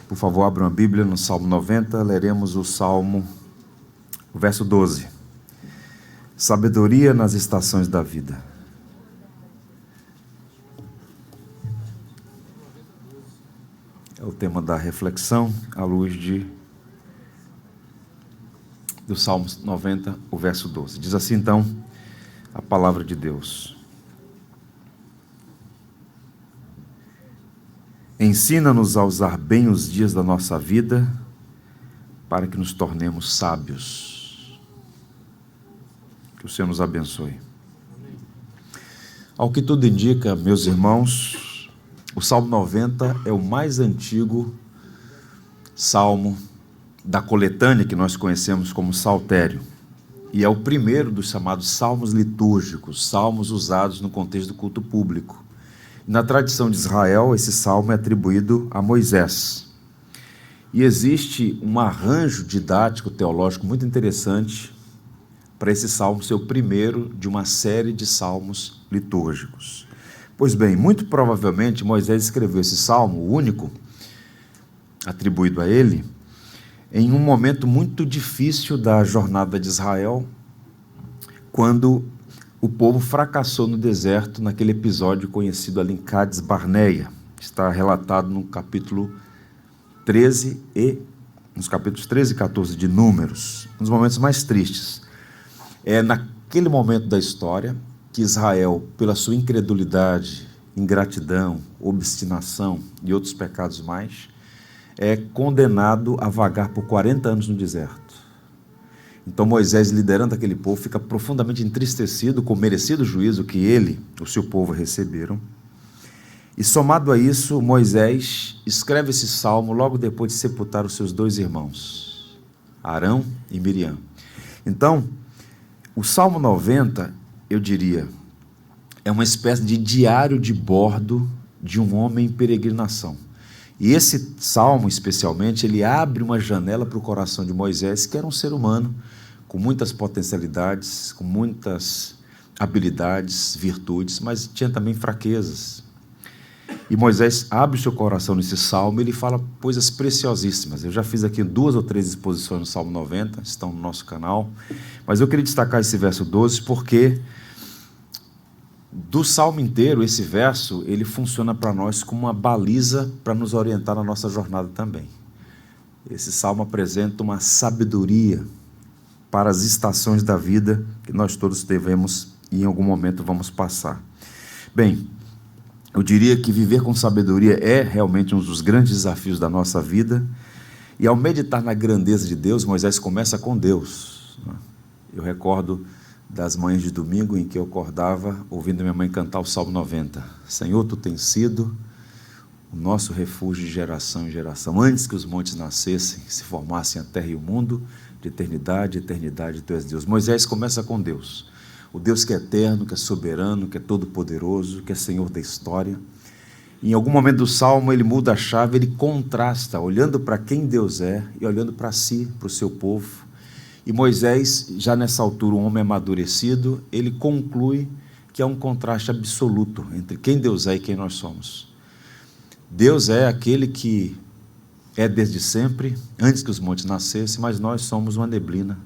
Por favor, abram a Bíblia no Salmo 90, leremos o verso 12. Sabedoria nas estações da vida. É o tema da reflexão à luz do Salmo 90, o verso 12. Diz assim então a palavra de Deus. Ensina-nos a usar bem os dias da nossa vida, para que nos tornemos sábios. Que o Senhor nos abençoe. Ao que tudo indica, meus irmãos, o Salmo 90 é o mais antigo salmo da coletânea que nós conhecemos como saltério. E é o primeiro dos chamados salmos litúrgicos, salmos usados no contexto do culto público. Na tradição de Israel, esse salmo é atribuído a Moisés. E existe um arranjo didático teológico muito interessante para esse salmo ser o primeiro de uma série de salmos litúrgicos. Pois bem, muito provavelmente Moisés escreveu esse salmo, o único atribuído a ele, em um momento muito difícil da jornada de Israel, quando o povo fracassou no deserto, naquele episódio conhecido ali em Cades Barneia. Está relatado no capítulo 13 nos capítulos 13 e 14 de Números, um dos momentos mais tristes. É naquele momento da história que Israel, pela sua incredulidade, ingratidão, obstinação e outros pecados mais, é condenado a vagar por 40 anos no deserto. Então Moisés, liderando aquele povo, fica profundamente entristecido com o merecido juízo que ele, o seu povo, receberam. E somado a isso, Moisés escreve esse salmo logo depois de sepultar os seus dois irmãos, Arão e Miriam. Então, o Salmo 90, eu diria, é uma espécie de diário de bordo de um homem em peregrinação. E esse salmo, especialmente, ele abre uma janela para o coração de Moisés, que era um ser humano, com muitas potencialidades, com muitas habilidades, virtudes, mas tinha também fraquezas. E Moisés abre o seu coração nesse salmo, ele fala coisas preciosíssimas. Eu já fiz aqui 2 ou 3 exposições no Salmo 90, estão no nosso canal, mas eu queria destacar esse verso 12, porque do salmo inteiro, esse verso, ele funciona para nós como uma baliza para nos orientar na nossa jornada também. Esse salmo apresenta uma sabedoria para as estações da vida que nós todos devemos e em algum momento vamos passar. Bem, eu diria que viver com sabedoria é realmente um dos grandes desafios da nossa vida, e ao meditar na grandeza de Deus, Moisés começa com Deus. Eu recordo das manhãs de domingo em que eu acordava ouvindo minha mãe cantar o Salmo 90. Senhor, Tu tens sido o nosso refúgio de geração em geração. Antes que os montes nascessem, se formassem a terra e o mundo, de eternidade, eternidade, Tu és Deus. Moisés começa com Deus, o Deus que é eterno, que é soberano, que é todo-poderoso, que é Senhor da história. Em algum momento do Salmo, ele muda a chave, ele contrasta, olhando para quem Deus é e olhando para si, para o seu povo. E Moisés, já nessa altura, um homem amadurecido, ele conclui que há um contraste absoluto entre quem Deus é e quem nós somos. Deus é aquele que é desde sempre, antes que os montes nascessem, mas nós somos uma neblina,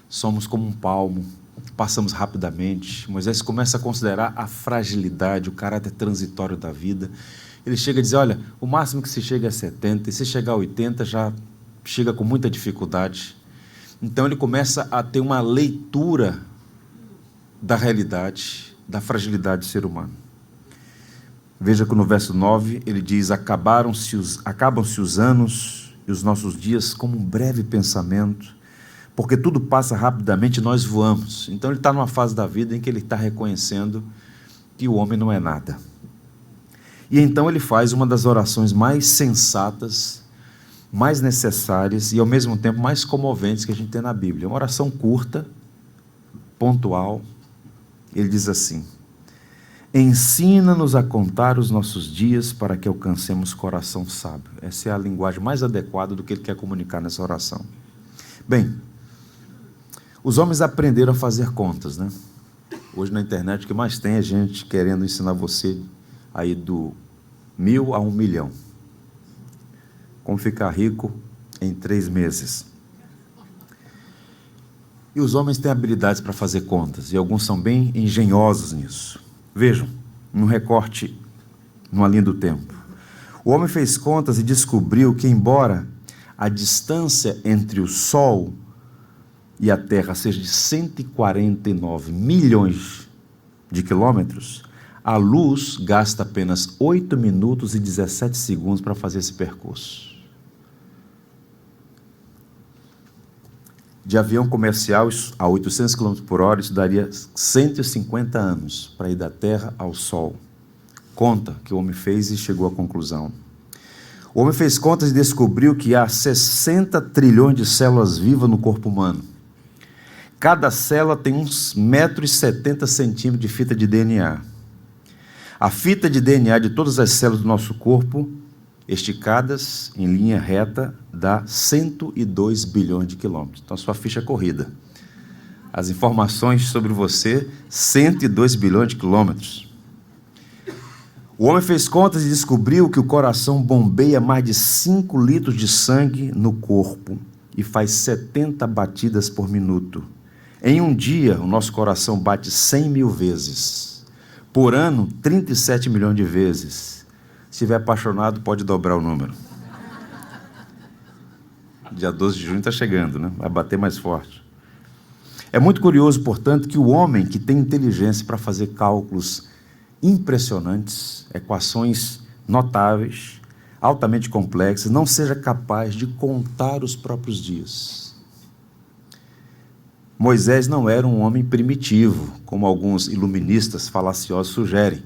somos como um palmo, passamos rapidamente. Moisés começa a considerar a fragilidade, o caráter transitório da vida. Ele chega a dizer, olha, o máximo que se chega é 70, e se chegar a 80 já chega com muita dificuldade. Então ele começa a ter uma leitura da realidade, da fragilidade do ser humano. Veja que no verso 9 ele diz, acabam-se os anos e os nossos dias como um breve pensamento, porque tudo passa rapidamente e nós voamos. Então ele está numa fase da vida em que ele está reconhecendo que o homem não é nada. E então ele faz uma das orações mais sensatas, mais necessárias e ao mesmo tempo mais comoventes que a gente tem na Bíblia. Uma oração curta, pontual. Ele diz assim, ensina-nos a contar os nossos dias para que alcancemos coração sábio. Essa é a linguagem mais adequada do que ele quer comunicar nessa oração. Bem, os homens aprenderam a fazer contas, né? Hoje na internet o que mais tem é gente querendo ensinar você aí do 1000 a 1 milhão. Como ficar rico em 3 meses. E os homens têm habilidades para fazer contas, e alguns são bem engenhosos nisso. Vejam, num recorte, numa linha do tempo. O homem fez contas e descobriu que, embora a distância entre o Sol e a Terra seja de 149 milhões de quilômetros, a luz gasta apenas 8 minutos e 17 segundos para fazer esse percurso. De avião comercial a 800 km por hora, isso daria 150 anos para ir da Terra ao Sol. Conta que o homem fez e chegou à conclusão. O homem fez contas e descobriu que há 60 trilhões de células vivas no corpo humano. Cada célula tem uns 1,70 m de fita de DNA. A fita de DNA de todas as células do nosso corpo, esticadas em linha reta, dá 102 bilhões de quilômetros. Então, a sua ficha é corrida. As informações sobre você, 102 bilhões de quilômetros. O homem fez contas e descobriu que o coração bombeia mais de 5 litros de sangue no corpo e faz 70 batidas por minuto. Em um dia, o nosso coração bate 100 mil vezes. Por ano, 37 milhões de vezes. Se estiver apaixonado, pode dobrar o número. Dia 12 de junho está chegando, né? Vai bater mais forte. É muito curioso, portanto, que o homem que tem inteligência para fazer cálculos impressionantes, equações notáveis, altamente complexas, não seja capaz de contar os próprios dias. Moisés não era um homem primitivo, como alguns iluministas falaciosos sugerem.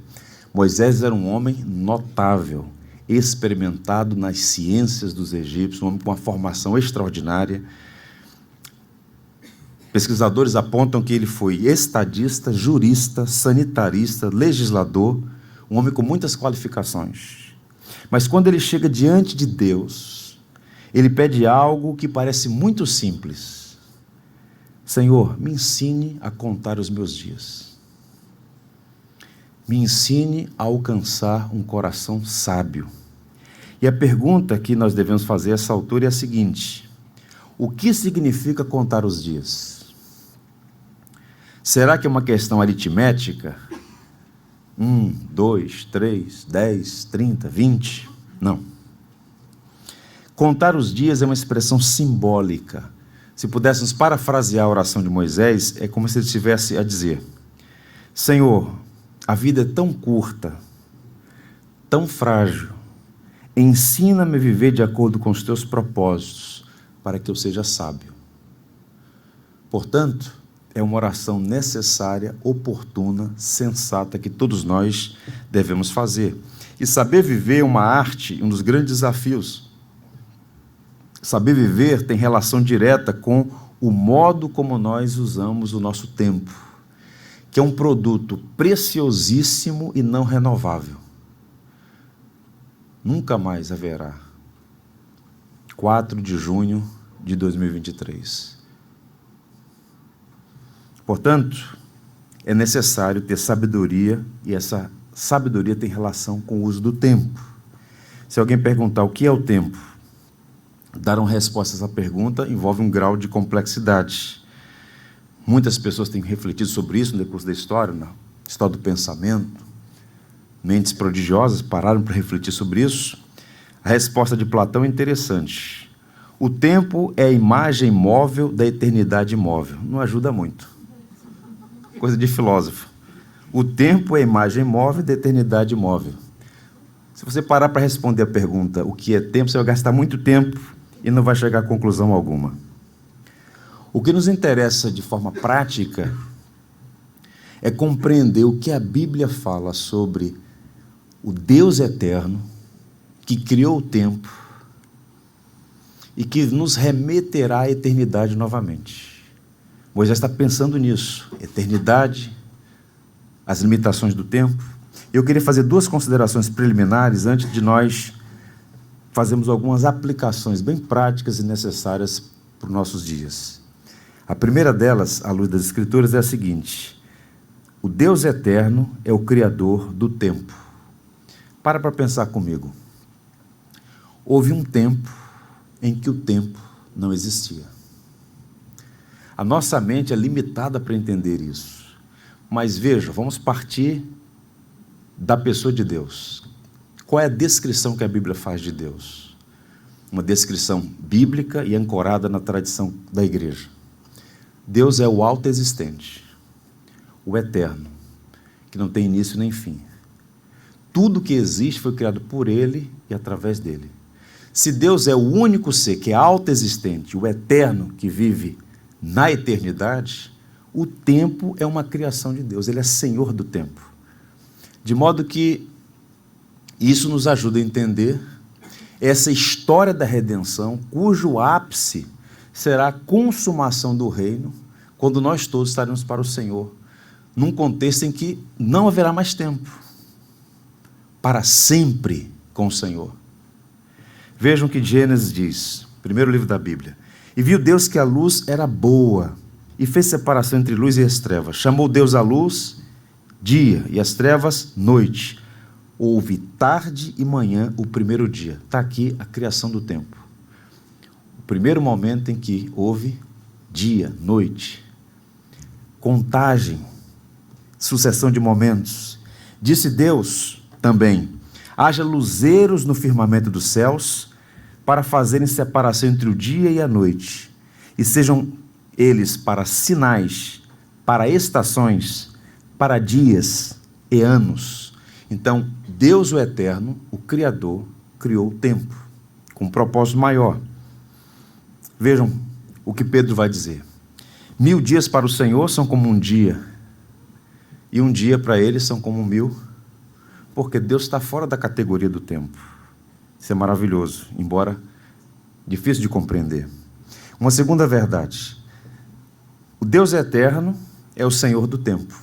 Moisés era um homem notável, experimentado nas ciências dos egípcios, um homem com uma formação extraordinária. Pesquisadores apontam que ele foi estadista, jurista, sanitarista, legislador, um homem com muitas qualificações. Mas quando ele chega diante de Deus, ele pede algo que parece muito simples. Senhor, me ensine a contar os meus dias. Me ensine a alcançar um coração sábio. E a pergunta que nós devemos fazer a essa altura é a seguinte: o que significa contar os dias? Será que é uma questão aritmética? 1, 2, 3, 10, 30, 20? Não. Contar os dias é uma expressão simbólica. Se pudéssemos parafrasear a oração de Moisés, é como se ele estivesse a dizer: Senhor, a vida é tão curta, tão frágil, ensina-me a viver de acordo com os teus propósitos, para que eu seja sábio. Portanto, é uma oração necessária, oportuna, sensata, que todos nós devemos fazer. E saber viver é uma arte, um dos grandes desafios. Saber viver tem relação direta com o modo como nós usamos o nosso tempo, que é um produto preciosíssimo e não renovável. Nunca mais haverá 4 de junho de 2023. Portanto, é necessário ter sabedoria, e essa sabedoria tem relação com o uso do tempo. Se alguém perguntar o que é o tempo, dar uma resposta a essa pergunta envolve um grau de complexidade. Muitas pessoas têm refletido sobre isso no decurso da história, na história do pensamento. Mentes prodigiosas pararam para refletir sobre isso. A resposta de Platão é interessante. O tempo é a imagem móvel da eternidade imóvel. Não ajuda muito. Coisa de filósofo. O tempo é a imagem móvel da eternidade imóvel. Se você parar para responder a pergunta o que é tempo, você vai gastar muito tempo e não vai chegar a conclusão alguma. O que nos interessa de forma prática é compreender o que a Bíblia fala sobre o Deus eterno que criou o tempo e que nos remeterá à eternidade novamente. Moisés está pensando nisso, eternidade, as limitações do tempo. Eu queria fazer 2 considerações preliminares antes de nós fazermos algumas aplicações bem práticas e necessárias para os nossos dias. A primeira delas, à luz das Escrituras, é a seguinte: o Deus eterno é o Criador do tempo. Para pensar comigo. houve um tempo em que o tempo não existia. A nossa mente é limitada para entender isso. Mas veja, vamos partir da pessoa de Deus. Qual é a descrição que a Bíblia faz de Deus? Uma descrição bíblica e ancorada na tradição da igreja. Deus é o autoexistente, o eterno, que não tem início nem fim. Tudo que existe foi criado por Ele e através dele. Se Deus é o único ser que é autoexistente, o eterno que vive na eternidade, o tempo é uma criação de Deus, Ele é Senhor do tempo. De modo que isso nos ajuda a entender essa história da redenção, cujo ápice será a consumação do reino, quando nós todos estaremos para o Senhor, num contexto em que não haverá mais tempo, para sempre com o Senhor. Vejam o que Gênesis diz, primeiro livro da Bíblia. E viu Deus que a luz era boa, e fez separação entre luz e as trevas. Chamou Deus a luz dia, e as trevas noite. Houve tarde e manhã o primeiro dia. Está aqui a criação do tempo. O primeiro momento em que houve dia, noite. Contagem, sucessão de momentos. Disse Deus também: haja luzeiros no firmamento dos céus, para fazerem separação entre o dia e a noite, e sejam eles para sinais, para estações, para dias e anos. Então, Deus o Eterno, o Criador, criou o tempo, com um propósito maior. Vejam o que Pedro vai dizer. 1000 dias para o Senhor são como um dia, e um dia para ele são como 1000, porque Deus está fora da categoria do tempo. Isso é maravilhoso, embora difícil de compreender. Uma segunda verdade: o Deus eterno é o Senhor do tempo.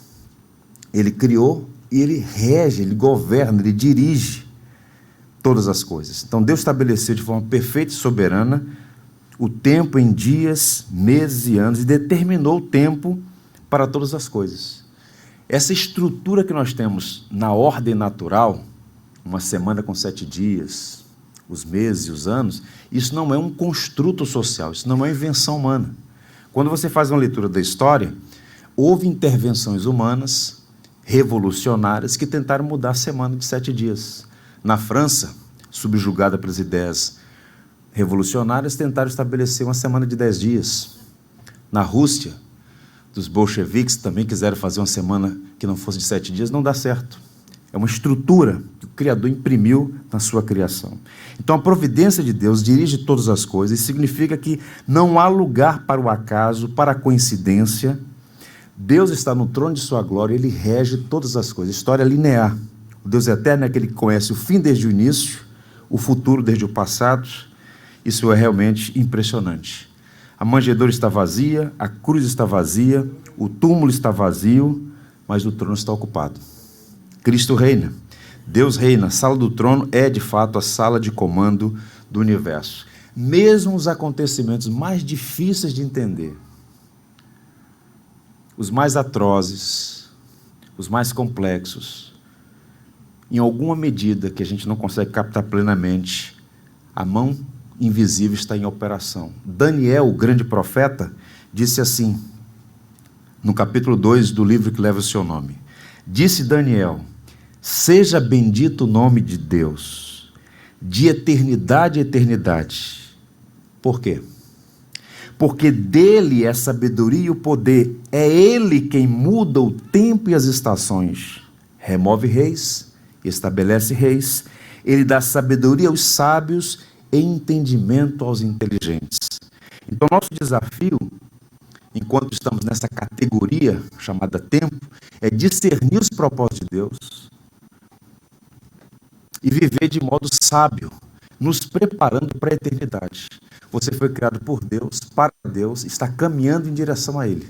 Ele criou e Ele rege, Ele governa, Ele dirige todas as coisas. Então Deus estabeleceu de forma perfeita e soberana o tempo em dias, meses e anos, e determinou o tempo para todas as coisas. Essa estrutura que nós temos na ordem natural, uma semana com 7 dias, os meses e os anos, isso não é um construto social, isso não é uma invenção humana. Quando você faz uma leitura da história, houve intervenções humanas, revolucionárias, que tentaram mudar a semana de 7 dias. Na França, subjugada pelas ideias revolucionárias, tentaram estabelecer uma semana de 10 dias. Na Rússia, dos bolcheviques também quiseram fazer uma semana que não fosse de 7 dias, não dá certo. É uma estrutura que o Criador imprimiu na sua criação. Então, a providência de Deus dirige todas as coisas, e significa que não há lugar para o acaso, para a coincidência. Deus está no trono de sua glória, Ele rege todas as coisas. História linear. O Deus eterno é aquele que conhece o fim desde o início, o futuro desde o passado. Isso é realmente impressionante. A manjedoura está vazia, a cruz está vazia, o túmulo está vazio, mas o trono está ocupado. Cristo reina, Deus reina. A sala do trono é, de fato, a sala de comando do universo. Mesmo os acontecimentos mais difíceis de entender, os mais atrozes, os mais complexos, em alguma medida que a gente não consegue captar plenamente, a mão invisível está em operação. Daniel, o grande profeta, disse assim, no capítulo 2 do livro que leva o seu nome: disse Daniel: seja bendito o nome de Deus, de eternidade a eternidade. Por quê? Porque dele é a sabedoria e o poder. É ele quem muda o tempo e as estações. Remove reis, estabelece reis. Ele dá sabedoria aos sábios e entendimento aos inteligentes. Então, nosso desafio, enquanto estamos nessa categoria chamada tempo, é discernir os propósitos de Deus e viver de modo sábio, nos preparando para a eternidade. Você foi criado por Deus, para Deus, está caminhando em direção a Ele.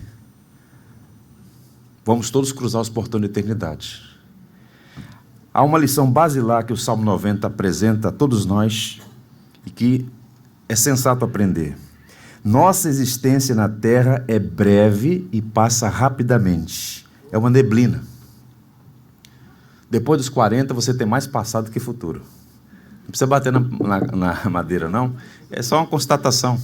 Vamos todos cruzar os portões da eternidade. Há uma lição basilar que o Salmo 90 apresenta a todos nós e que é sensato aprender. Nossa existência na terra é breve e passa rapidamente. É uma neblina. Depois dos 40, você tem mais passado que futuro. Não precisa bater na madeira, não. É só uma constatação.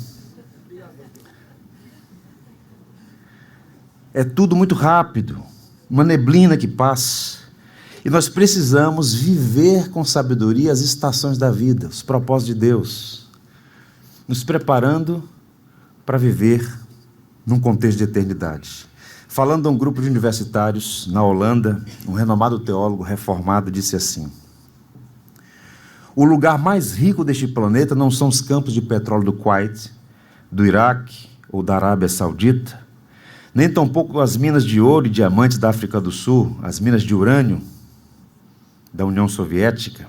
É tudo muito rápido, uma neblina que passa. E nós precisamos viver com sabedoria as estações da vida, os propósitos de Deus, nos preparando para viver num contexto de eternidade. Falando a um grupo de universitários na Holanda, um renomado teólogo reformado disse assim: o lugar mais rico deste planeta não são os campos de petróleo do Kuwait, do Iraque ou da Arábia Saudita, nem tampouco as minas de ouro e diamantes da África do Sul, as minas de urânio da União Soviética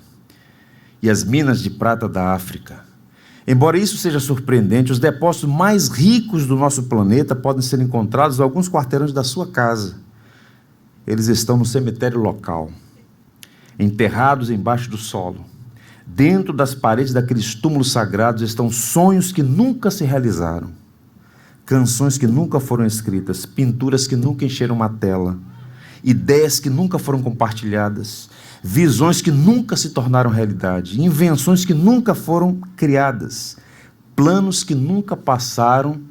e as minas de prata da África. Embora isso seja surpreendente, os depósitos mais ricos do nosso planeta podem ser encontrados a alguns quarteirões da sua casa. Eles estão no cemitério local, enterrados embaixo do solo. Dentro das paredes daqueles túmulos sagrados estão sonhos que nunca se realizaram, canções que nunca foram escritas, pinturas que nunca encheram uma tela, ideias que nunca foram compartilhadas, visões que nunca se tornaram realidade, invenções que nunca foram criadas, planos que nunca passaram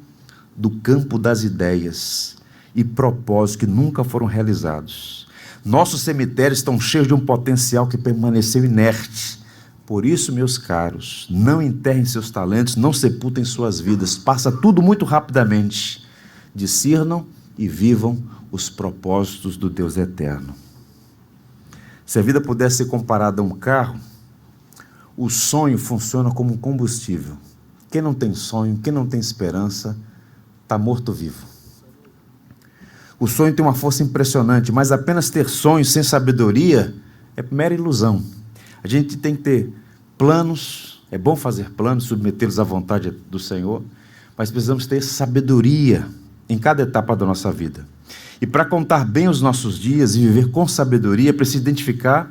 do campo das ideias e propósitos que nunca foram realizados. Nossos cemitérios estão cheios de um potencial que permaneceu inerte. Por isso, meus caros, não enterrem seus talentos, não sepultem suas vidas. Passa tudo muito rapidamente. Discernam e vivam os propósitos do Deus eterno. Se a vida pudesse ser comparada a um carro, o sonho funciona como um combustível. Quem não tem sonho, quem não tem esperança, está morto-vivo. O sonho tem uma força impressionante, mas apenas ter sonhos sem sabedoria é mera ilusão. A gente tem que ter planos, é bom fazer planos, submetê-los à vontade do Senhor, mas precisamos ter sabedoria em cada etapa da nossa vida. E para contar bem os nossos dias e viver com sabedoria, precisa identificar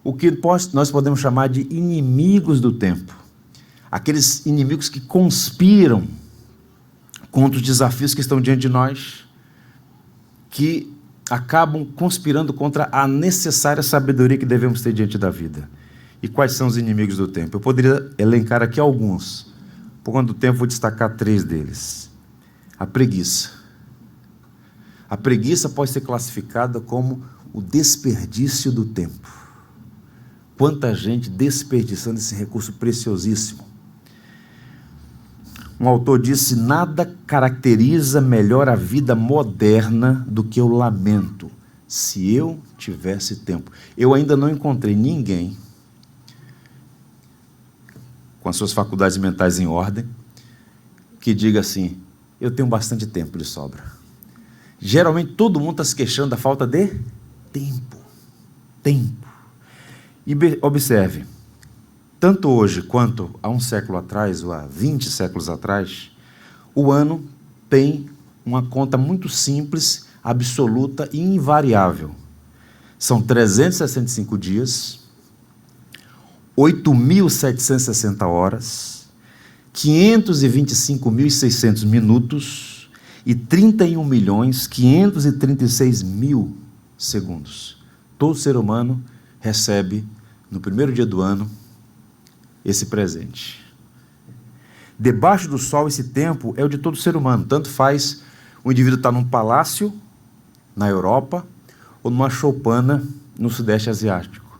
o que nós podemos chamar de inimigos do tempo. Aqueles inimigos que conspiram contra os desafios que estão diante de nós, que acabam conspirando contra a necessária sabedoria que devemos ter diante da vida. E quais são os inimigos do tempo? Eu poderia elencar aqui alguns. Por conta do tempo, vou destacar 3 deles. A preguiça. A preguiça pode ser classificada como o desperdício do tempo. Quanta gente desperdiçando esse recurso preciosíssimo. Um autor disse: nada caracteriza melhor a vida moderna do que o lamento. Se eu tivesse tempo. Eu ainda não encontrei ninguém com as suas faculdades mentais em ordem que diga assim: eu tenho bastante tempo de sobra. Geralmente todo mundo está se queixando da falta de tempo. Tempo. E observe, tanto hoje quanto há um século atrás, ou há 20 séculos atrás, o ano tem uma conta muito simples, absoluta e invariável. São 365 dias, 8.760 horas, 525.600 minutos e 31.536.000 segundos. Todo ser humano recebe, no primeiro dia do ano, esse presente. Debaixo do sol, esse tempo é o de todo ser humano. Tanto faz o indivíduo estar num palácio, na Europa, ou numa choupana, no Sudeste Asiático.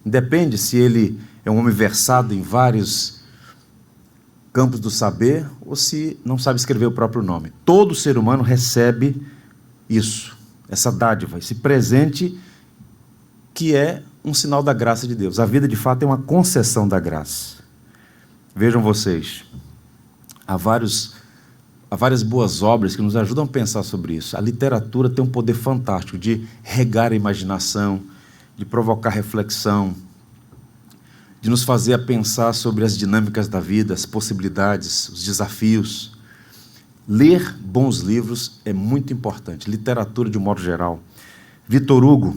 Depende se ele é um homem versado em vários campos do saber, ou se não sabe escrever o próprio nome. Todo ser humano recebe isso, essa dádiva, esse presente que é um sinal da graça de Deus. A vida, de fato, é uma concessão da graça. Vejam vocês, há várias boas obras que nos ajudam a pensar sobre isso. A literatura tem um poder fantástico de regar a imaginação, de provocar reflexão, de nos fazer a pensar sobre as dinâmicas da vida, as possibilidades, os desafios. Ler bons livros é muito importante, literatura de um modo geral. Victor Hugo,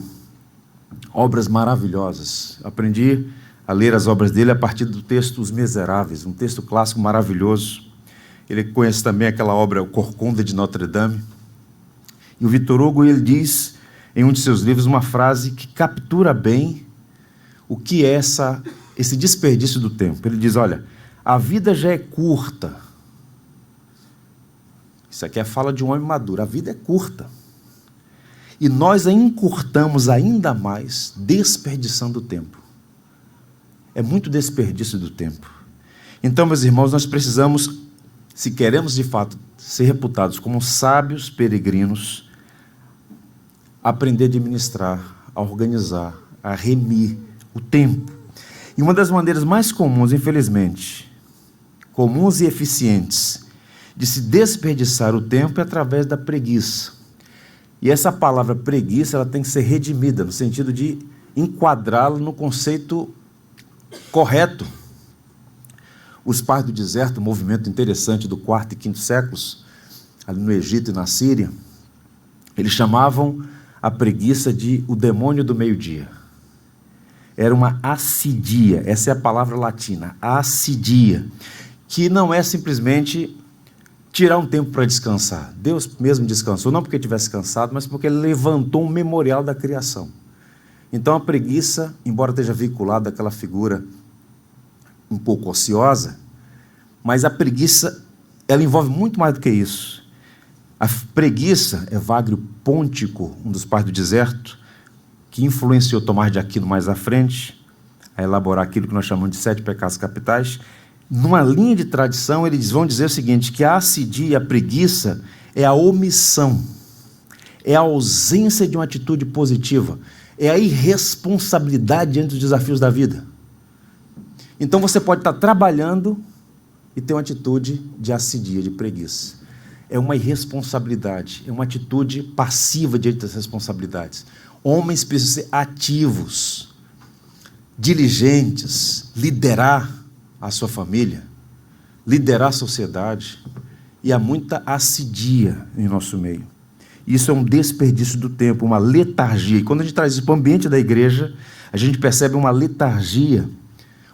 obras maravilhosas. Aprendi a ler as obras dele a partir do texto Os Miseráveis, um texto clássico maravilhoso. Ele conhece também aquela obra O Corcunda de Notre Dame. E o Victor Hugo, ele diz em um de seus livros uma frase que captura bem o que é esse desperdício do tempo. Ele diz, olha, a vida já é curta. Isso aqui é a fala de um homem maduro. A vida é curta. E nós a encurtamos ainda mais, desperdiçando o tempo. É muito desperdício do tempo. Então, meus irmãos, nós precisamos, se queremos de fato ser reputados como sábios peregrinos, aprender a administrar, a organizar, a remir o tempo. E uma das maneiras mais comuns, infelizmente, comuns e eficientes, de se desperdiçar o tempo é através da preguiça. E essa palavra preguiça, ela tem que ser redimida, no sentido de enquadrá-la no conceito correto. Os pais do deserto, um movimento interessante do 4º e 5º séculos, ali no Egito e na Síria, eles chamavam a preguiça de o demônio do meio-dia. Era uma assidia, essa é a palavra latina, assidia, que não é simplesmente tirar um tempo para descansar. Deus mesmo descansou, não porque tivesse cansado, mas porque ele levantou um memorial da criação. Então a preguiça, embora esteja vinculada àquela figura um pouco ociosa, mas a preguiça, ela envolve muito mais do que isso. A preguiça, Evagrio Pôntico, um dos pais do deserto, que influenciou Tomás de Aquino mais à frente, a elaborar aquilo que nós chamamos de 7 pecados capitais, numa linha de tradição, eles vão dizer o seguinte, que a assidia, a preguiça, é a omissão, é a ausência de uma atitude positiva, é a irresponsabilidade diante dos desafios da vida. Então você pode estar trabalhando e ter uma atitude de assidia, de preguiça. É uma irresponsabilidade, é uma atitude passiva diante das responsabilidades. Homens precisam ser ativos, diligentes, liderar a sua família, liderar a sociedade, e há muita assidia em nosso meio. Isso é um desperdício do tempo, uma letargia. E quando a gente traz isso para o ambiente da igreja, a gente percebe uma letargia,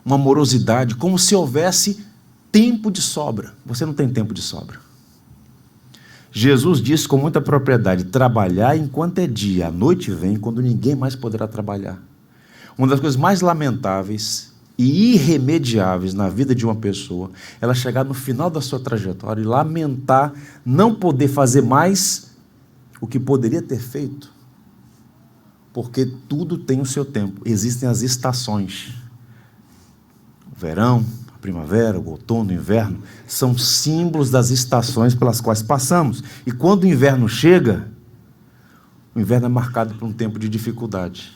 uma morosidade, como se houvesse tempo de sobra. Você não tem tempo de sobra. Jesus disse com muita propriedade, trabalhar enquanto é dia, a noite vem quando ninguém mais poderá trabalhar. Uma das coisas mais lamentáveis e irremediáveis na vida de uma pessoa, ela chegar no final da sua trajetória e lamentar não poder fazer mais o que poderia ter feito, porque tudo tem o seu tempo. Existem as estações. O verão, a primavera, o outono, o inverno, são símbolos das estações pelas quais passamos. E quando o inverno chega, o inverno é marcado por um tempo de dificuldade,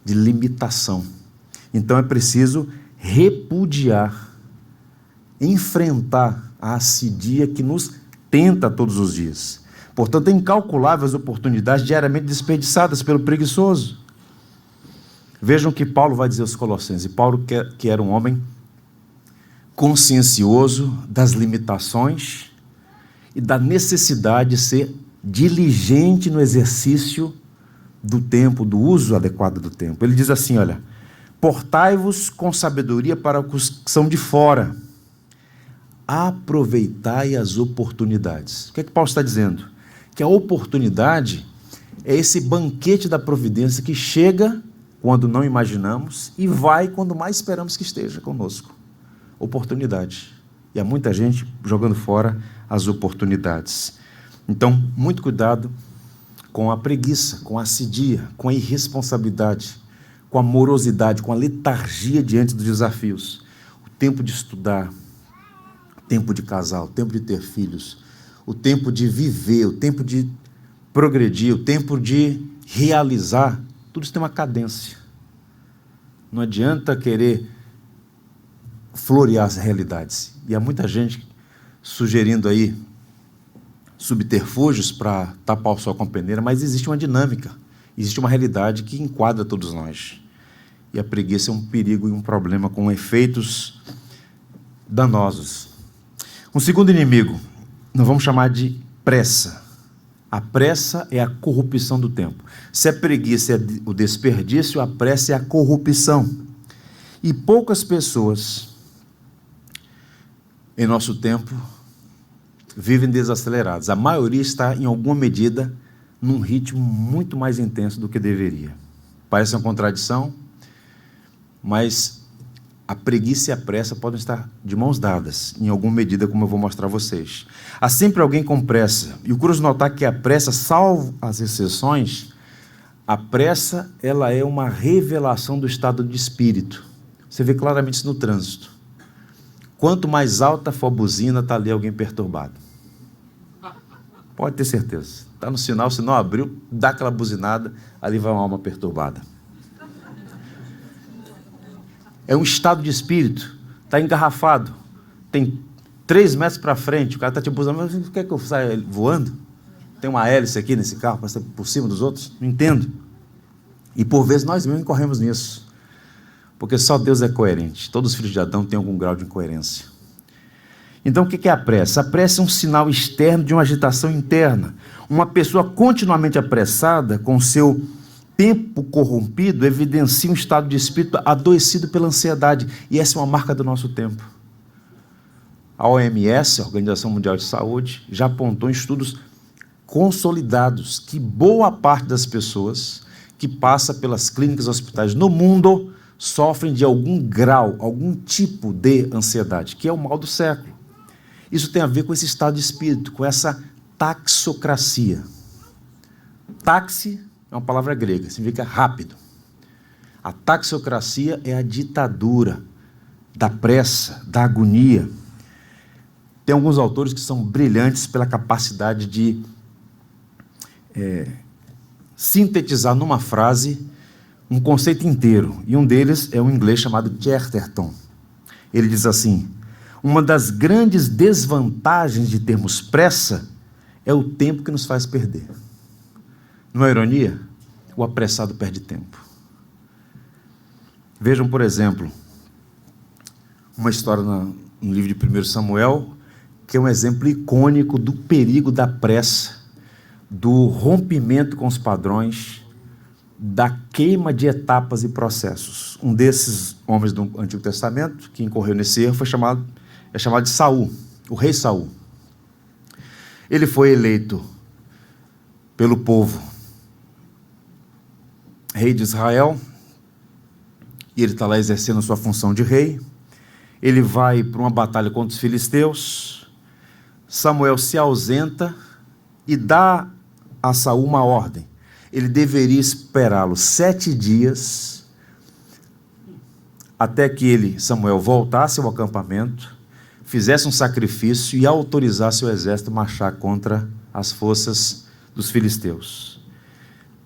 de limitação. Então é preciso repudiar, enfrentar a assidia que nos tenta todos os dias. Portanto, é incalculáveis oportunidades diariamente desperdiçadas pelo preguiçoso. Vejam o que Paulo vai dizer aos Colossenses. Paulo, que era um homem consciencioso das limitações e da necessidade de ser diligente no exercício do tempo, do uso adequado do tempo. Ele diz assim, olha, portai-vos com sabedoria para os que são de fora, aproveitai as oportunidades. O que é que Paulo está dizendo? Que a oportunidade é esse banquete da providência que chega quando não imaginamos e vai quando mais esperamos que esteja conosco. Oportunidade. E há muita gente jogando fora as oportunidades. Então, muito cuidado com a preguiça, com a assidia, com a irresponsabilidade, com a morosidade, com a letargia diante dos desafios. O tempo de estudar, o tempo de casar, o tempo de ter filhos, o tempo de viver, o tempo de progredir, o tempo de realizar, tudo isso tem uma cadência. Não adianta querer florear as realidades. E há muita gente sugerindo aí subterfúgios para tapar o sol com a peneira, mas existe uma dinâmica, existe uma realidade que enquadra todos nós. E a preguiça é um perigo e um problema com efeitos danosos. Um segundo inimigo, nós vamos chamar de pressa. A pressa é a corrupção do tempo. Se a preguiça é o desperdício, a pressa é a corrupção. E poucas pessoas, em nosso tempo, vivem desaceleradas. A maioria está, em alguma medida, num ritmo muito mais intenso do que deveria. Parece uma contradição, mas A preguiça e a pressa podem estar de mãos dadas, em alguma medida, como eu vou mostrar a vocês. Há sempre alguém com pressa. E o curioso notar que a pressa, salvo as exceções, a pressa ela é uma revelação do estado de espírito. Você vê claramente isso no trânsito. Quanto mais alta for a buzina, está ali alguém perturbado. Pode ter certeza. Está no sinal, se não abriu, dá aquela buzinada, ali vai uma alma perturbada. É um estado de espírito, está engarrafado, tem 3 metros para frente, o cara está te buzinando, mas quer que eu saia voando? Tem uma hélice aqui nesse carro, passa por cima dos outros? Não entendo. E por vezes nós mesmos incorremos nisso, porque só Deus é coerente, todos os filhos de Adão têm algum grau de incoerência. Então o que é a pressa? A pressa é um sinal externo de uma agitação interna. Uma pessoa continuamente apressada, com seu tempo corrompido, evidencia um estado de espírito adoecido pela ansiedade. E essa é uma marca do nosso tempo. A OMS, a Organização Mundial de Saúde, já apontou em estudos consolidados que boa parte das pessoas que passa pelas clínicas e hospitais no mundo sofrem de algum grau, algum tipo de ansiedade, que é o mal do século. Isso tem a ver com esse estado de espírito, com essa taxocracia. Táxi é uma palavra grega, significa rápido. A taxocracia é a ditadura da pressa, da agonia. Tem alguns autores que são brilhantes pela capacidade de sintetizar numa frase um conceito inteiro. E um deles é um inglês chamado Chesterton. Ele diz assim: uma das grandes desvantagens de termos pressa é o tempo que nos faz perder. Não é ironia? O apressado perde tempo. Vejam, por exemplo, uma história no livro de 1 Samuel, que é um exemplo icônico do perigo da pressa, do rompimento com os padrões, da queima de etapas e processos. Um desses homens do Antigo Testamento, que incorreu nesse erro, é chamado de Saul, o rei Saul. Ele foi eleito pelo povo rei de Israel, e ele está lá exercendo a sua função de rei. Ele vai para uma batalha contra os filisteus. Samuel se ausenta e dá a Saul uma ordem. Ele deveria esperá-lo 7 dias até que Samuel, voltasse ao acampamento, fizesse um sacrifício e autorizasse o exército a marchar contra as forças dos filisteus.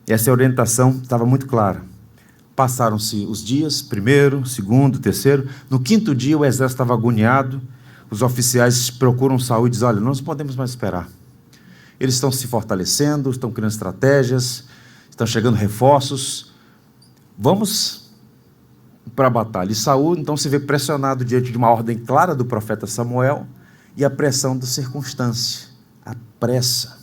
Essa orientação estava muito clara. Passaram-se os dias, 1º, 2º, 3º. No 5º dia, o exército estava agoniado. Os oficiais procuram Saul e dizem: olha, não podemos mais esperar. Eles estão se fortalecendo, estão criando estratégias, estão chegando reforços. Vamos para a batalha. E Saul, então, se vê pressionado diante de uma ordem clara do profeta Samuel e a pressão da circunstância, a pressa.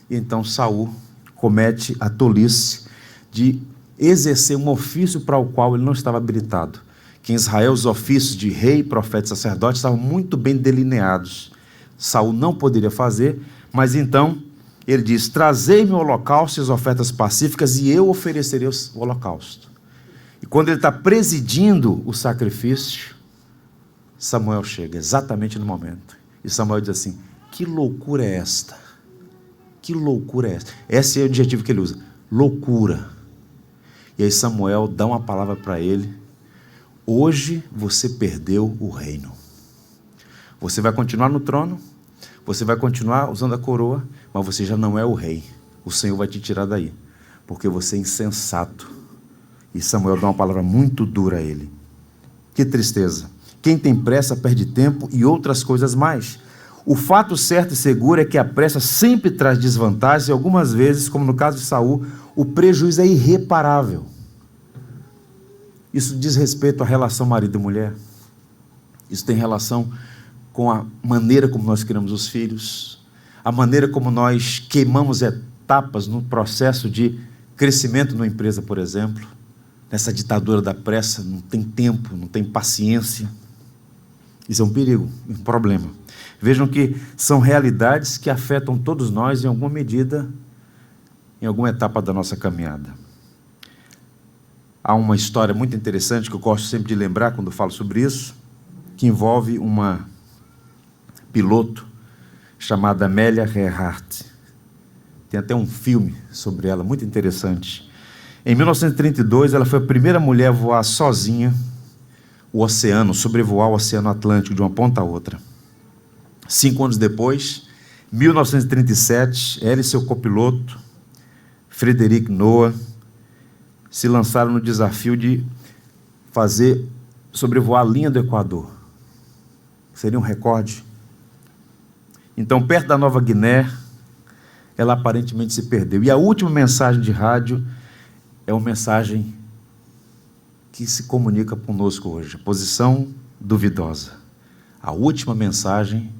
E então Saul comete a tolice de exercer um ofício para o qual ele não estava habilitado. Que em Israel os ofícios de rei, profeta e sacerdote estavam muito bem delineados. Saul não poderia fazer, mas então ele diz: trazei-me o holocausto e as ofertas pacíficas e eu oferecerei o holocausto. E quando ele está presidindo o sacrifício, Samuel chega exatamente no momento. E Samuel diz assim: que loucura é esta? Que loucura é essa? Esse é o adjetivo que ele usa, loucura. E aí Samuel dá uma palavra para ele: hoje você perdeu o reino. Você vai continuar no trono, você vai continuar usando a coroa, mas você já não é o rei. O Senhor vai te tirar daí, porque você é insensato. E Samuel dá uma palavra muito dura a ele. Que tristeza. Quem tem pressa perde tempo e outras coisas mais. O fato certo e seguro é que a pressa sempre traz desvantagens e algumas vezes, como no caso de Saul, o prejuízo é irreparável. Isso diz respeito à relação marido e mulher. Isso tem relação com a maneira como nós criamos os filhos, a maneira como nós queimamos etapas no processo de crescimento numa empresa, por exemplo. Nessa ditadura da pressa, não tem tempo, não tem paciência. Isso é um perigo, um problema. Vejam que são realidades que afetam todos nós em alguma medida, em alguma etapa da nossa caminhada. Há uma história muito interessante que eu gosto sempre de lembrar quando falo sobre isso, que envolve uma piloto chamada Amélia Earhart. Tem até um filme sobre ela, muito interessante. Em 1932, ela foi a primeira mulher a voar sozinha o oceano, sobrevoar o Oceano Atlântico de uma ponta a outra. 5 anos depois, 1937, ela e seu copiloto, Frederic Noah, se lançaram no desafio de sobrevoar a linha do Equador. Seria um recorde. Então, perto da Nova Guiné, ela aparentemente se perdeu. E a última mensagem de rádio é uma mensagem que se comunica conosco hoje. Posição duvidosa. A última mensagem,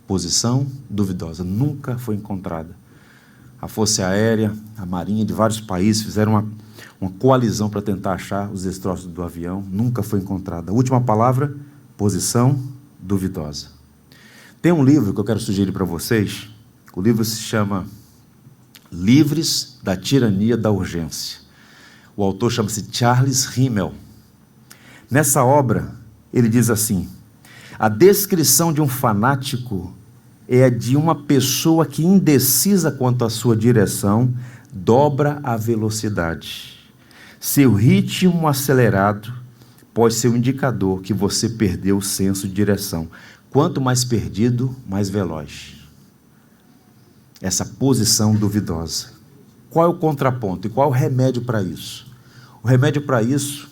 posição duvidosa, nunca foi encontrada. A Força Aérea, a Marinha de vários países fizeram uma coalizão para tentar achar os destroços do avião, nunca foi encontrada. A última palavra, posição duvidosa. Tem um livro que eu quero sugerir para vocês, o livro se chama Livres da Tirania da Urgência. O autor chama-se Charles Rimmel. Nessa obra, ele diz assim: a descrição de um fanático é a de uma pessoa que, indecisa quanto à sua direção, dobra a velocidade. Seu ritmo acelerado pode ser um indicador que você perdeu o senso de direção. Quanto mais perdido, mais veloz. Essa posição duvidosa. Qual é o contraponto e qual é o remédio para isso? O remédio para isso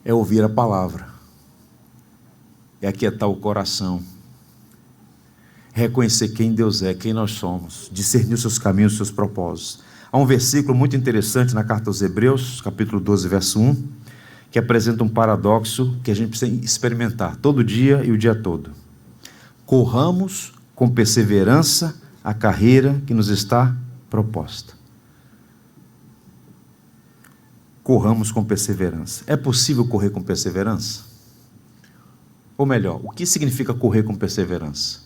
é ouvir a palavra, é aquietar o coração, reconhecer quem Deus é, quem nós somos, discernir os seus caminhos, os seus propósitos. Há um versículo muito interessante na carta aos Hebreus, capítulo 12, verso 1, que apresenta um paradoxo que a gente precisa experimentar todo dia e o dia todo. Corramos com perseverança a carreira que nos está proposta. Corramos com perseverança. É possível correr com perseverança? Ou melhor, o que significa correr com perseverança?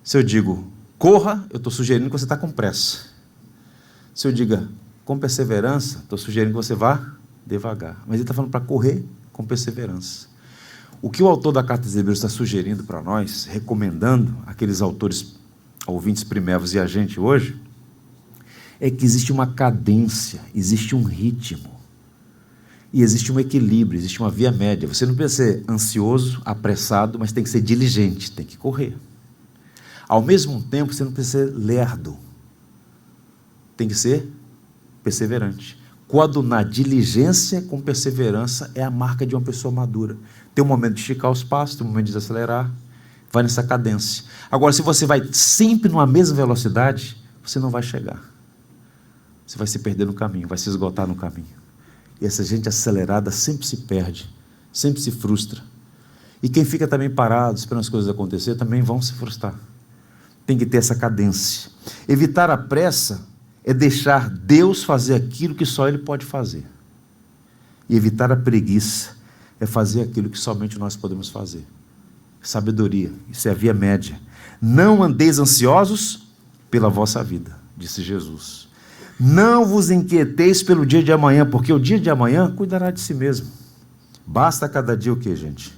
Se eu digo, corra, eu estou sugerindo que você está com pressa. Se eu diga, com perseverança, estou sugerindo que você vá devagar. Mas ele está falando para correr com perseverança. O que o autor da Carta aos Hebreus está sugerindo para nós, recomendando aqueles autores, ouvintes primeiros e a gente hoje, é que existe uma cadência, existe um ritmo, e existe um equilíbrio, existe uma via média. Você não precisa ser ansioso, apressado, mas tem que ser diligente, tem que correr. Ao mesmo tempo, você não precisa ser lerdo, tem que ser perseverante. Quando na diligência com perseverança é a marca de uma pessoa madura. Tem um momento de esticar os passos, tem um momento de desacelerar, vai nessa cadência. Agora, se você vai sempre numa mesma velocidade, você não vai chegar. Você vai se perder no caminho, vai se esgotar no caminho. E essa gente acelerada sempre se perde, sempre se frustra. E quem fica também parado, esperando as coisas acontecer, também vão se frustrar. Tem que ter essa cadência. Evitar a pressa é deixar Deus fazer aquilo que só Ele pode fazer. E evitar a preguiça é fazer aquilo que somente nós podemos fazer. Sabedoria, isso é a via média. Não andeis ansiosos pela vossa vida, disse Jesus. Não vos inquieteis pelo dia de amanhã, porque o dia de amanhã cuidará de si mesmo. Basta cada dia o que, gente?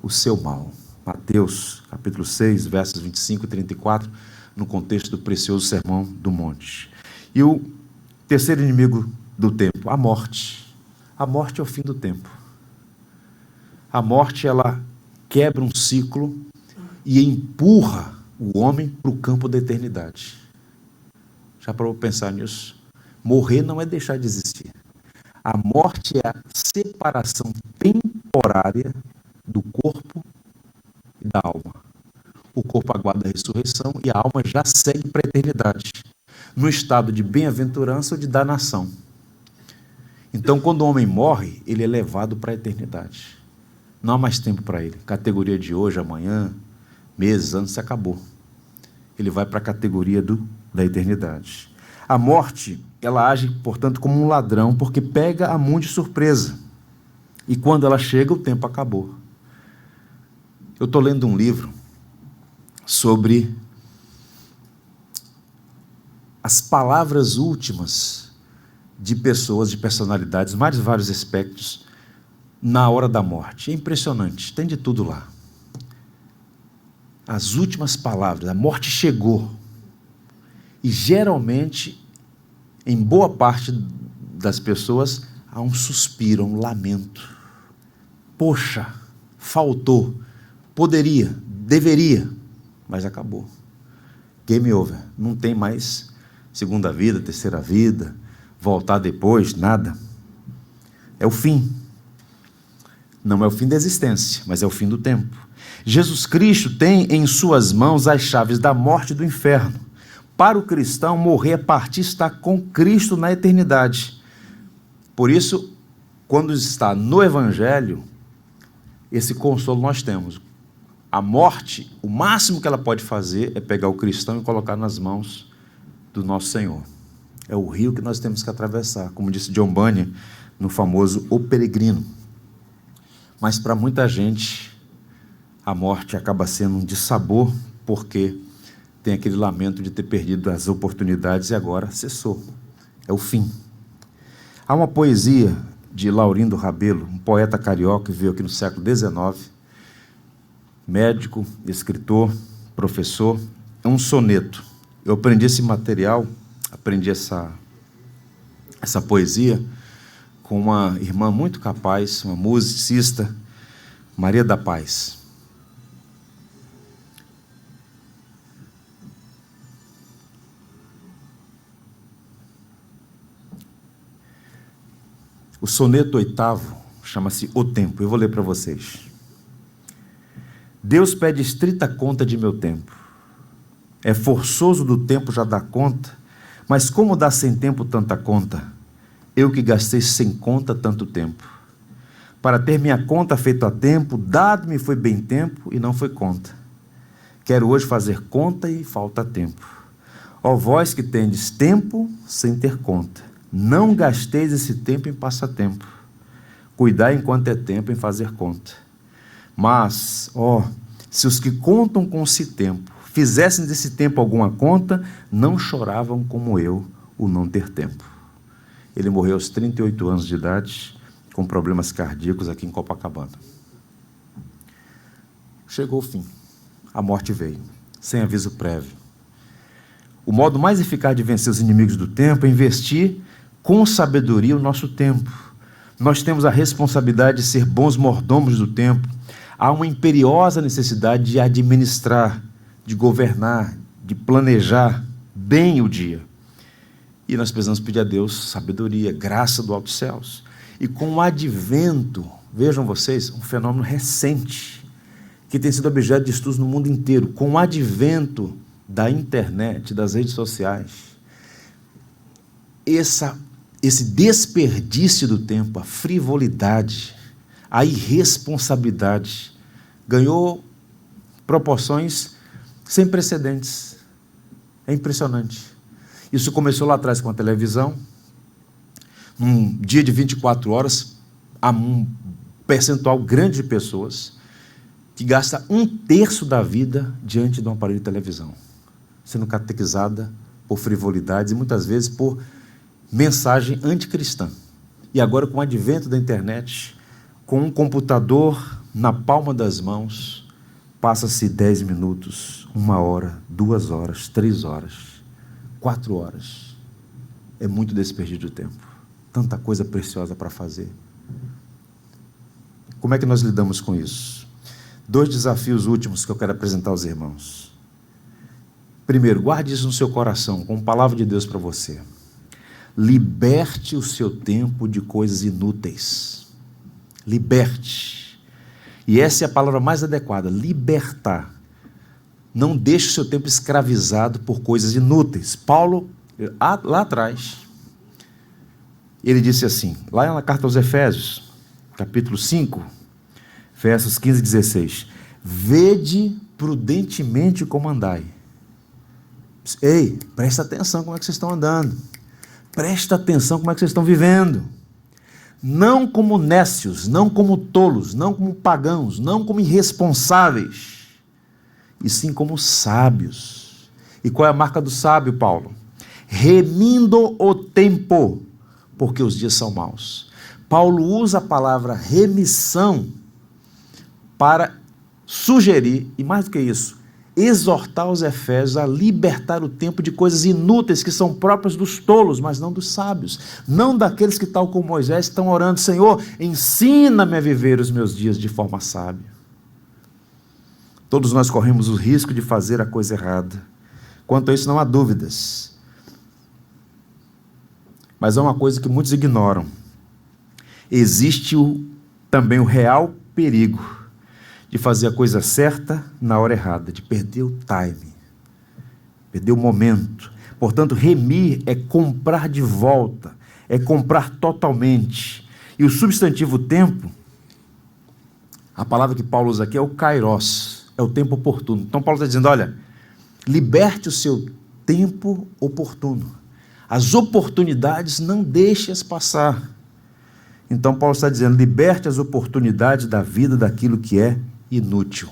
O seu mal. Mateus, capítulo 6, versos 25 e 34, no contexto do precioso Sermão do Monte. E o terceiro inimigo do tempo, a morte. A morte é o fim do tempo. A morte, ela quebra um ciclo e empurra o homem para o campo da eternidade. Já parou para pensar nisso? Morrer não é deixar de existir. A morte é a separação temporária do corpo e da alma. O corpo aguarda a ressurreição e a alma já segue para a eternidade, no estado de bem-aventurança ou de danação. Então, quando o homem morre, ele é levado para a eternidade. Não há mais tempo para ele. Categoria de hoje, amanhã, meses, anos, se acabou. Ele vai para a categoria da eternidade. A morte, ela age, portanto, como um ladrão, porque pega a mundo de surpresa. E quando ela chega, o tempo acabou. Eu estou lendo um livro sobre as palavras últimas de pessoas, de personalidades, vários aspectos, na hora da morte. É impressionante, tem de tudo lá. As últimas palavras, a morte chegou. E geralmente, em boa parte das pessoas, há um suspiro, um lamento. Poxa, faltou, poderia, deveria, mas acabou. Game over, não tem mais segunda vida, terceira vida, voltar depois, nada. É o fim. Não é o fim da existência, mas é o fim do tempo. Jesus Cristo tem em suas mãos as chaves da morte e do inferno. Para o cristão, morrer é partir, estar com Cristo na eternidade. Por isso, quando está no Evangelho, esse consolo nós temos. A morte, o máximo que ela pode fazer é pegar o cristão e colocar nas mãos do nosso Senhor. É o rio que nós temos que atravessar, como disse John Bunyan, no famoso O Peregrino. Mas para muita gente, a morte acaba sendo um dissabor, porque tem aquele lamento de ter perdido as oportunidades e agora cessou. É o fim. Há uma poesia de Laurindo Rabelo, um poeta carioca que veio aqui no século XIX, médico, escritor, professor. É um soneto. Eu aprendi esse material, aprendi essa poesia com uma irmã muito capaz, uma musicista, Maria da Paz. O soneto 8º chama-se O Tempo. Eu vou ler para vocês. Deus pede estrita conta de meu tempo. É forçoso do tempo já dar conta, mas como dá sem tempo tanta conta? Eu que gastei sem conta tanto tempo. Para ter minha conta feita a tempo, dado-me foi bem tempo e não foi conta. Quero hoje fazer conta e falta tempo. Ó vós que tendes tempo sem ter conta, não gasteis esse tempo em passatempo. Cuidai enquanto é tempo em fazer conta. Mas, se os que contam com esse tempo fizessem desse tempo alguma conta, não choravam como eu o não ter tempo. Ele morreu aos 38 anos de idade, com problemas cardíacos aqui em Copacabana. Chegou o fim. A morte veio, sem aviso prévio. O modo mais eficaz de vencer os inimigos do tempo é investir com sabedoria o nosso tempo. Nós temos a responsabilidade de ser bons mordomos do tempo. Há uma imperiosa necessidade de administrar, de governar, de planejar bem o dia. E nós precisamos pedir a Deus sabedoria, graça do alto dos céus. E com o advento, vejam vocês, um fenômeno recente, que tem sido objeto de estudos no mundo inteiro, com o advento da internet, das redes sociais, esse desperdício do tempo, a frivolidade, a irresponsabilidade, ganhou proporções sem precedentes. É impressionante. Isso começou lá atrás com a televisão. Num dia de 24 horas, há um percentual grande de pessoas que gasta 1/3 da vida diante de um aparelho de televisão, sendo catequizada por frivolidades e muitas vezes por mensagem anticristã. E agora, com o advento da internet, com um computador na palma das mãos, passa-se 10 minutos, 1 hora, 2 horas, 3 horas, 4 horas. É muito desperdício de tempo. Tanta coisa preciosa para fazer. Como é que nós lidamos com isso? 2 desafios últimos que eu quero apresentar aos irmãos. Primeiro, guarde isso no seu coração, como palavra de Deus para você. Liberte o seu tempo de coisas inúteis. Liberte. E essa é a palavra mais adequada, libertar. Não deixe o seu tempo escravizado por coisas inúteis. Paulo, lá atrás, ele disse assim, lá na carta aos Efésios, capítulo 5, versos 15 e 16, vede prudentemente como andai. Ei, presta atenção como é que vocês estão andando. Presta atenção como é que vocês estão vivendo. Não como nécios, não como tolos, não como pagãos, não como irresponsáveis, e sim como sábios. E qual é a marca do sábio, Paulo? Remindo o tempo, porque os dias são maus. Paulo usa a palavra remissão para sugerir, e mais do que isso, exortar os efésios a libertar o tempo de coisas inúteis que são próprias dos tolos, mas não dos sábios, não daqueles que, tal como Moisés, estão orando: Senhor, ensina-me a viver os meus dias de forma sábia. Todos nós corremos o risco de fazer a coisa errada. Quanto a isso, não há dúvidas. Mas há uma coisa que muitos ignoram. Existe também o real perigo de fazer a coisa certa na hora errada, de perder o time, perder o momento. Portanto, remir é comprar de volta, é comprar totalmente. E o substantivo tempo, a palavra que Paulo usa aqui é o kairos, é o tempo oportuno. Então Paulo está dizendo: olha, liberte o seu tempo oportuno. As oportunidades não deixe-as passar. Então Paulo está dizendo: liberte as oportunidades da vida daquilo que é inútil.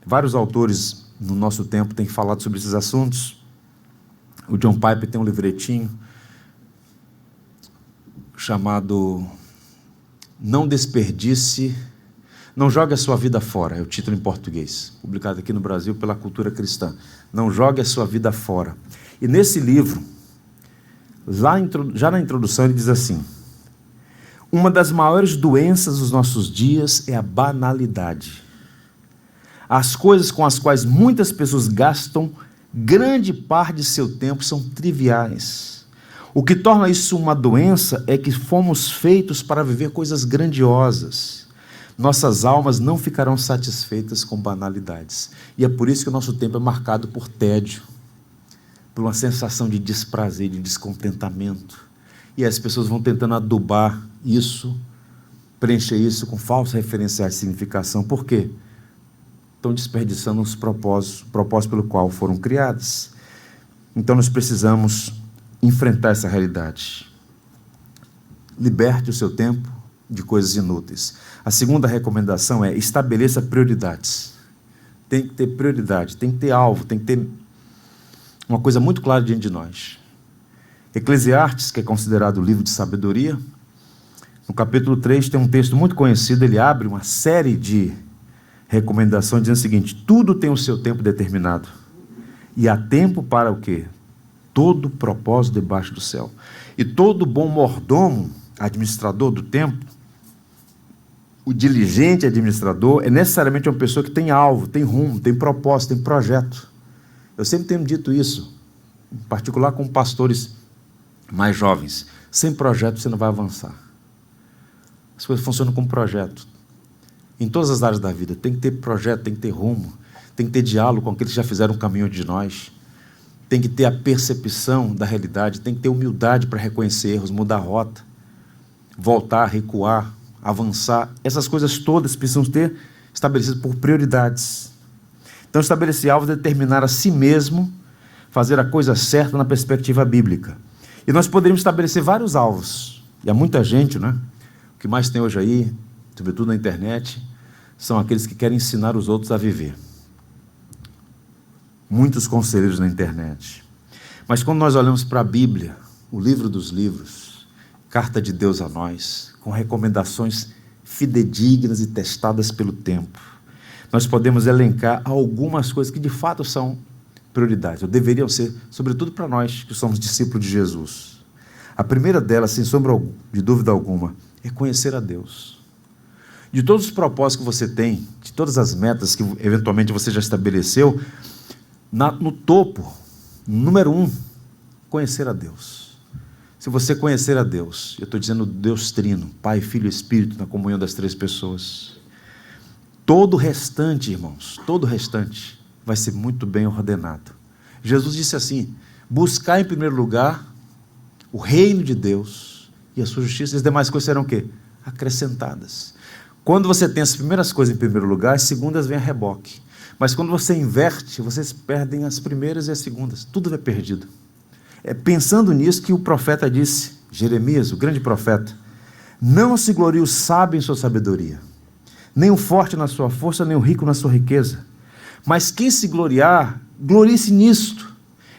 Vários autores no nosso tempo têm falado sobre esses assuntos. O John Piper tem um livretinho chamado Não Desperdice, Não Jogue a Sua Vida Fora, é o título em português, publicado aqui no Brasil pela Cultura Cristã. Não Jogue a Sua Vida Fora. E nesse livro, já na introdução, ele diz assim: uma das maiores doenças dos nossos dias é a banalidade. As coisas com as quais muitas pessoas gastam grande parte de seu tempo são triviais. O que torna isso uma doença é que fomos feitos para viver coisas grandiosas. Nossas almas não ficarão satisfeitas com banalidades. E é por isso que o nosso tempo é marcado por tédio, por uma sensação de desprazer, de descontentamento. E as pessoas vão tentando adubar isso, preencher isso com falsas referenciais de significação. Por quê? Estão desperdiçando os propósitos pelo qual foram criadas. Então nós precisamos enfrentar essa realidade. Liberte o seu tempo de coisas inúteis. A segunda recomendação é: estabeleça prioridades. Tem que ter prioridade, tem que ter alvo, tem que ter uma coisa muito clara diante de nós. Eclesiastes, que é considerado o livro de sabedoria, no capítulo 3 tem um texto muito conhecido. Ele abre uma série de recomendações dizendo o seguinte: tudo tem o seu tempo determinado, e há tempo para o quê? Todo propósito debaixo do céu. E todo bom mordomo, administrador do tempo, o diligente administrador, é necessariamente uma pessoa que tem alvo, tem rumo, tem propósito, tem projeto. Eu sempre tenho dito isso, em particular com pastores mais jovens: sem projeto você não vai avançar. As coisas funcionam com projeto. Em todas as áreas da vida, tem que ter projeto, tem que ter rumo, tem que ter diálogo com aqueles que já fizeram um caminho de nós, tem que ter a percepção da realidade, tem que ter humildade para reconhecer erros, mudar a rota, voltar, recuar, avançar. Essas coisas todas precisam ter estabelecidas por prioridades. Então, estabelecer alvos é determinar a si mesmo, fazer a coisa certa na perspectiva bíblica. E nós poderíamos estabelecer vários alvos. E há muita gente, né? O que mais tem hoje aí, sobretudo na internet, são aqueles que querem ensinar os outros a viver. Muitos conselheiros na internet. Mas quando nós olhamos para a Bíblia, o livro dos livros, carta de Deus a nós, com recomendações fidedignas e testadas pelo tempo, nós podemos elencar algumas coisas que de fato são prioridades, ou deveriam ser, sobretudo para nós que somos discípulos de Jesus. A primeira delas, sem sombra de dúvida alguma, é conhecer a Deus. De todos os propósitos que você tem, de todas as metas que eventualmente você já estabeleceu, no topo, número 1, conhecer a Deus. Se você conhecer a Deus, eu estou dizendo Deus Trino, Pai, Filho e Espírito, na comunhão das 3 pessoas, todo o restante, irmãos, todo o restante vai ser muito bem ordenado. Jesus disse assim: buscar em primeiro lugar o reino de Deus e a sua justiça, e as demais coisas serão o quê? Acrescentadas. Quando você tem as primeiras coisas em primeiro lugar, as segundas vêm a reboque. Mas quando você inverte, vocês perdem as primeiras e as segundas. Tudo vai perdido. É pensando nisso que o profeta disse, Jeremias, o grande profeta: não se glorie o sábio em sua sabedoria, nem o forte na sua força, nem o rico na sua riqueza. Mas quem se gloriar, glorie-se nisto,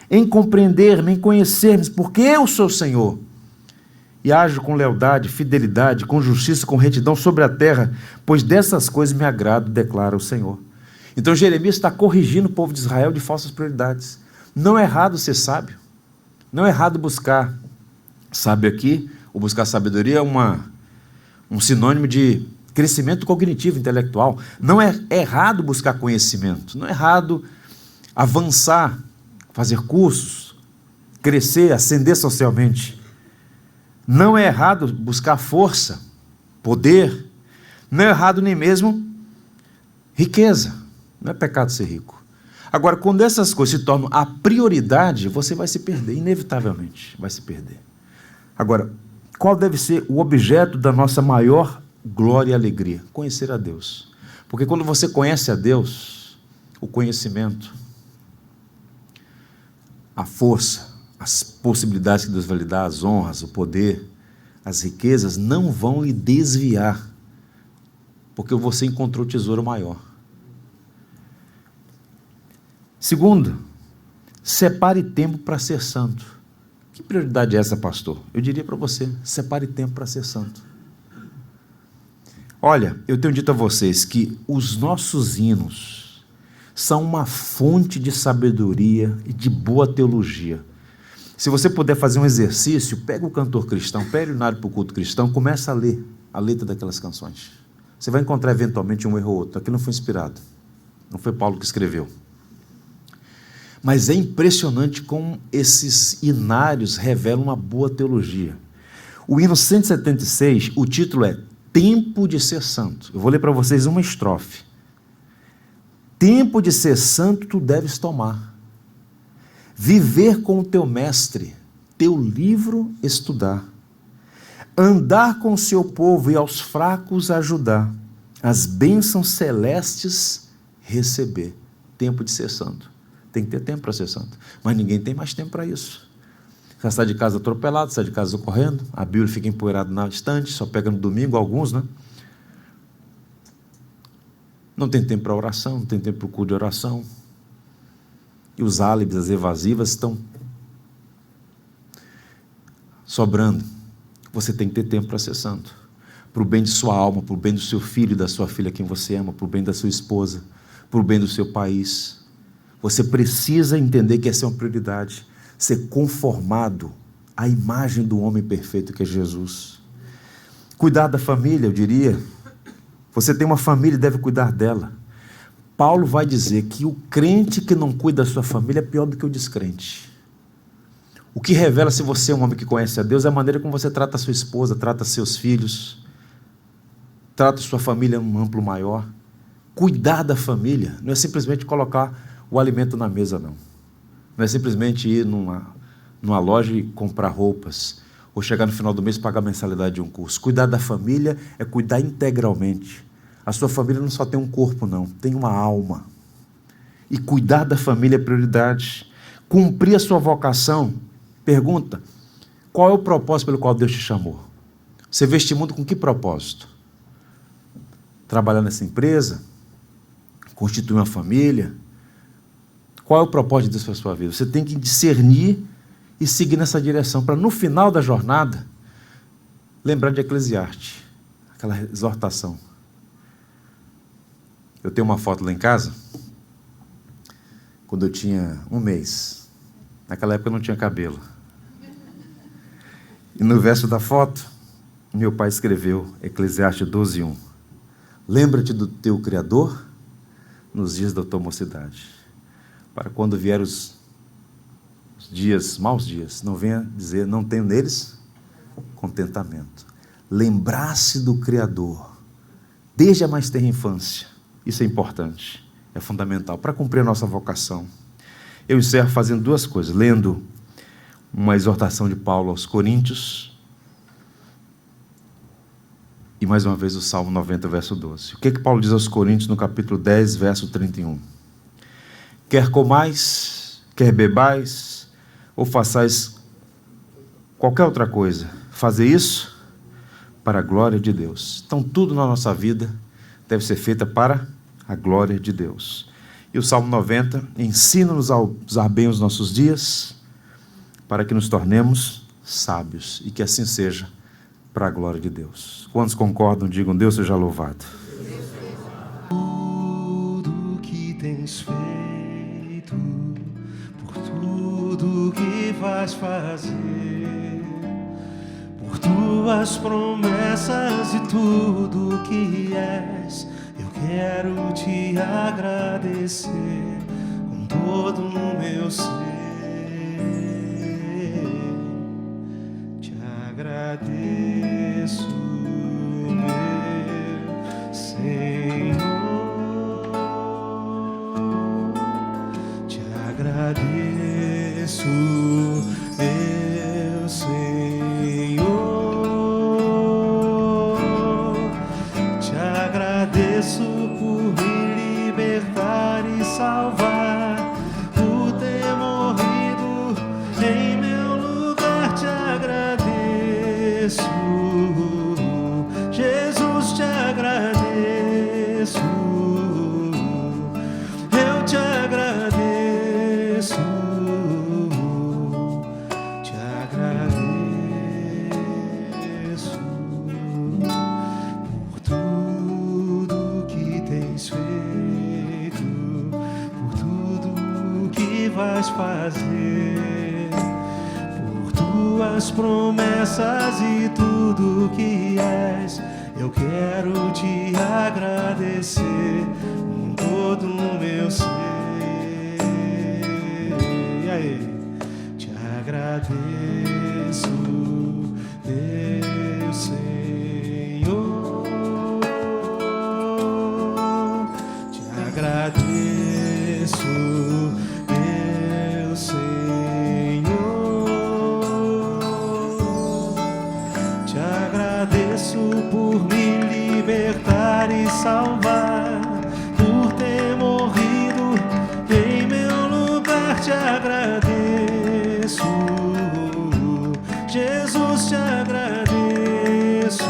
em compreender-me, em conhecer-me, porque eu sou o Senhor, e ajo com lealdade, fidelidade, com justiça, com retidão sobre a terra, pois dessas coisas me agrado, declara o Senhor. Então Jeremias está corrigindo o povo de Israel de falsas prioridades. Não é errado ser sábio, não é errado buscar sábio aqui, ou buscar sabedoria é um sinônimo de crescimento cognitivo, intelectual. Não é errado buscar conhecimento, não é errado avançar, fazer cursos, crescer, ascender socialmente. Não é errado buscar força, poder, não é errado nem mesmo riqueza. Não é pecado ser rico. Agora, quando essas coisas se tornam a prioridade, você vai se perder, inevitavelmente vai se perder. Agora, qual deve ser o objeto da nossa maior glória e alegria? Conhecer a Deus. Porque quando você conhece a Deus, o conhecimento, a força, as possibilidades que Deus vai lhe dar, as honras, o poder, as riquezas, não vão lhe desviar, porque você encontrou o tesouro maior. Segundo, separe tempo para ser santo. Que prioridade é essa, pastor? Eu diria para você, separe tempo para ser santo. Olha, eu tenho dito a vocês que os nossos hinos são uma fonte de sabedoria e de boa teologia. Se você puder fazer um exercício, pega o cantor cristão, pega o hinário para o culto cristão, começa a ler a letra daquelas canções. Você vai encontrar eventualmente um erro ou outro. Aqui não foi inspirado, não foi Paulo que escreveu. Mas é impressionante como esses hinários revelam uma boa teologia. O hino 176, o título é Tempo de Ser Santo. Eu vou ler para vocês uma estrofe. Tempo de ser santo tu deves tomar. Viver com o teu mestre, teu livro estudar. Andar com o seu povo e aos fracos ajudar. As bênçãos celestes receber. Tempo de ser santo. Tem que ter tempo para ser santo. Mas ninguém tem mais tempo para isso. Você sai de casa atropelado, sai de casa correndo, a Bíblia fica empoeirada na estante, só pega no domingo, alguns, né? Não tem tempo para oração, não tem tempo para o culto de oração. E os álibis, as evasivas estão sobrando. Você tem que ter tempo para ser santo. Para o bem de sua alma, para o bem do seu filho e da sua filha, quem você ama, para o bem da sua esposa, para o bem do seu país. Você precisa entender que essa é uma prioridade. Ser conformado à imagem do homem perfeito que é Jesus. Cuidar da família, eu diria. Você tem uma família e deve cuidar dela. Paulo vai dizer que o crente que não cuida da sua família é pior do que o descrente. O que revela se você é um homem que conhece a Deus é a maneira como você trata a sua esposa, trata seus filhos, trata sua família num amplo maior. Cuidar da família não é simplesmente colocar o alimento na mesa, não. Não é simplesmente ir numa loja e comprar roupas, ou chegar no final do mês e pagar a mensalidade de um curso. Cuidar da família é cuidar integralmente. A sua família não só tem um corpo, não, tem uma alma. E cuidar da família é prioridade. Cumprir a sua vocação. Pergunta, qual é o propósito pelo qual Deus te chamou? Você veio este mundo com que propósito? Trabalhar nessa empresa? Constituir uma família? Qual é o propósito de Deus para a sua vida? Você tem que discernir e seguir nessa direção, para no final da jornada, lembrar de Eclesiastes, aquela exortação. Eu tenho uma foto lá em casa, quando eu tinha 1 mês. Naquela época eu não tinha cabelo. E no verso da foto, meu pai escreveu Eclesiastes 12:1. Lembra-te do teu Criador nos dias da tua mocidade, para quando vier os dias, maus dias, não venha dizer, não tenho neles contentamento. Lembrar-se do Criador, desde a mais tenra infância, isso é importante, é fundamental, para cumprir a nossa vocação. Eu encerro fazendo 2 coisas, lendo uma exortação de Paulo aos Coríntios, e mais uma vez o Salmo 90, verso 12. O que Paulo diz aos Coríntios no capítulo 10, verso 31? Quer comais, quer bebais, ou façais qualquer outra coisa, fazer isso para a glória de Deus. Então tudo na nossa vida deve ser feita para a glória de Deus. E o Salmo 90 ensina-nos a usar bem os nossos dias, para que nos tornemos sábios, e que assim seja, para a glória de Deus. Quantos concordam, digam: Deus seja louvado. Tudo que tens feito, por tudo que vais fazer, por tuas promessas e tudo que és, eu quero te agradecer com todo o meu ser. Te agradeço, meu Senhor. Te agradeço, meu Senhor. Te agradeço por me libertar e salvar, por ter morrido em meu lugar. Te agradeço, Jesus, te agradeço. Eu te agradeço, te agradeço por tudo que tens feito, por tudo que vais fazer, por tuas promessas e tudo que és. Eu quero te agradecer com todo o meu ser. E aí? Te agradeço, meu Senhor. Te agradeço, meu Senhor. Te agradeço por me libertar e salvar, por ter morrido em meu lugar. Te agradeço, Jesus, te agradeço.